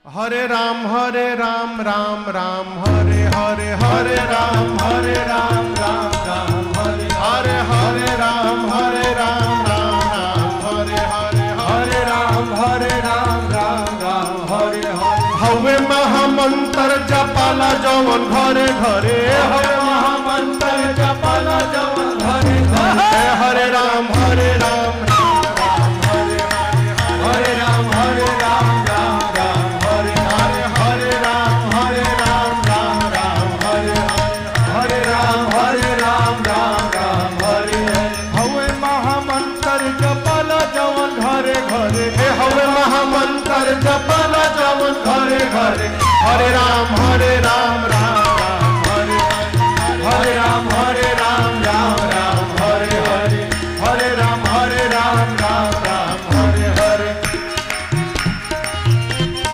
हरे राम राम राम हरे हरे हरे राम राम राम हरे हरे हरे राम राम हरे हरे हरे राम राम हरे हरे हवे महामंत्र जपाला जवन घरे घरे हवे महामंत्र जपाला जवन घरे घरे हरे राम हरे राम हरे हरे राम हवे महामंत्र जपाला जवन घरे घरे हरे राम